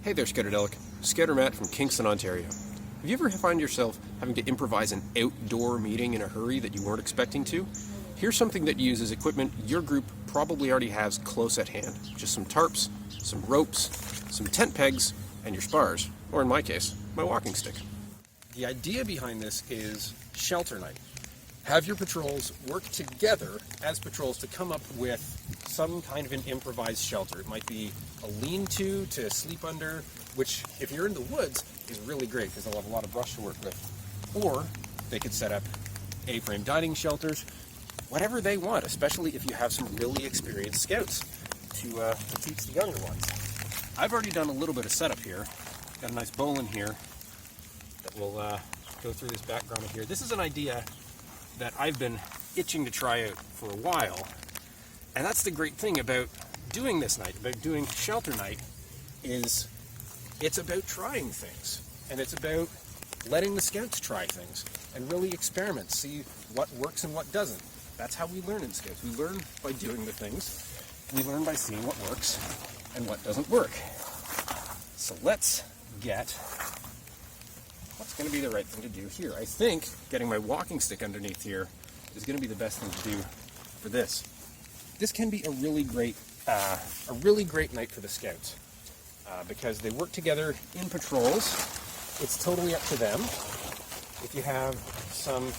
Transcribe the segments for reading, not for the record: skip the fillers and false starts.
Hey there, Scoutadelic. Scouter Matt from Kingston, Ontario. Have you ever found yourself having to improvise an outdoor meeting in a hurry that you weren't expecting to? Here's something that uses equipment your group probably already has close at hand. Just some tarps, some ropes, some tent pegs, and your spars, or in my case, my walking stick. The idea behind this is shelter night. Have your patrols work together as patrols to come up with some kind of an improvised shelter. It might be a lean-to to sleep under, which if you're in the woods is really great because they'll have a lot of brush to work with. Or they could set up A-frame dining shelters, whatever they want, especially if you have some really experienced scouts to teach the younger ones. I've already done a little bit of setup here. Got a nice bowl in here that will go through this background here. This is an idea that I've been itching to try out for a while. And that's the great thing about doing this night, about doing shelter night, is it's about trying things. And it's about letting the scouts try things and really experiment, see what works and what doesn't. That's how we learn in scouts. We learn by doing the things. We learn by seeing what works and what doesn't work. So let's get what's going to be the right thing to do here. I think getting my walking stick underneath here is going to be the best thing to do for this. This can be a really great night for the scouts because they work together in patrols. It's totally up to them. If you have some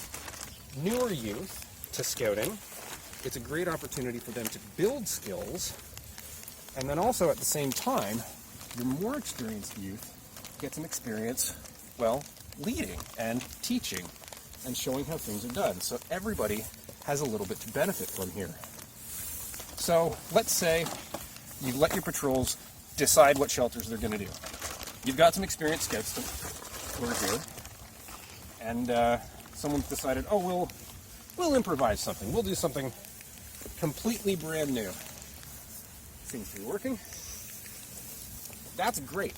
newer youth to scouting, it's a great opportunity for them to build skills, and then also at the same time, your more experienced youth get some experience, well, leading and teaching and showing how things are done. So everybody has a little bit to benefit from here. So let's say you let your patrols decide what shelters they're going to do. You've got some experienced scouts who are here, and someone's decided, oh, we'll improvise something. We'll do something completely brand new. Seems to be working. That's great.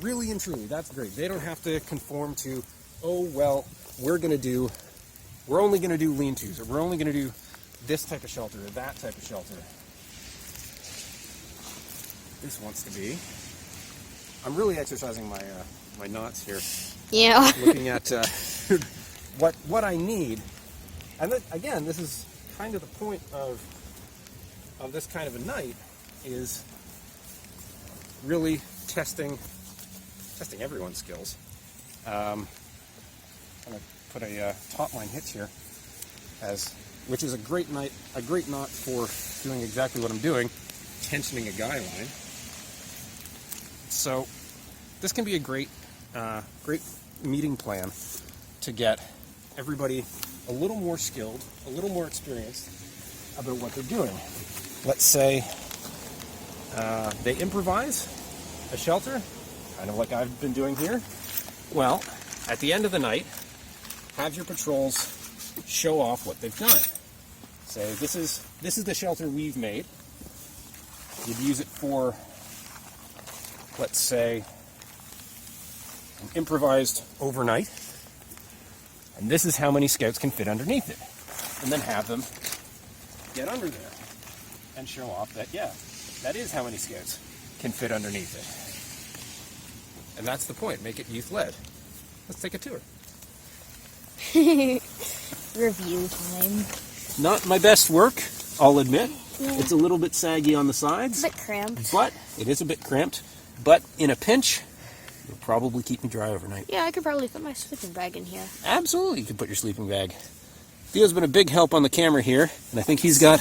Really and truly, that's great. They don't have to conform to, oh, well, we're only going to do lean-tos, or we're only going to do this type of shelter, or that type of shelter. This wants to be. I'm really exercising my knots here. Yeah. Looking at what I need. And then, again, this is kind of the point of this kind of a night, is really testing everyone's skills. I'm going to put a top line hitch here, which is a great knot for doing exactly what I'm doing, tensioning a guy line. So this can be a great meeting plan to get everybody a little more skilled, a little more experienced about what they're doing. Let's say they improvise a shelter, kind of like I've been doing here. Well, at the end of the night, have your patrols show off what they've done. Say, this is the shelter we've made. You'd use it for, let's say, an improvised overnight. And this is how many scouts can fit underneath it. And then have them get under there and show off that, yeah, that is how many scouts can fit underneath it. And that's the point. Make it youth-led. Let's take a tour. Review time. Not my best work, I'll admit. Yeah. It's a little bit saggy on the sides. A bit cramped. But it is a bit cramped. But in a pinch, it'll probably keep me dry overnight. Yeah, I could probably put my sleeping bag in here. Absolutely, you can put your sleeping bag. Theo's been a big help on the camera here, and I think he's got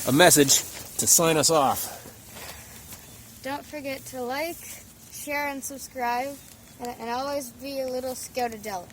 a message to sign us off. Don't forget to like, share, and subscribe, and always be a little Scoutadelic.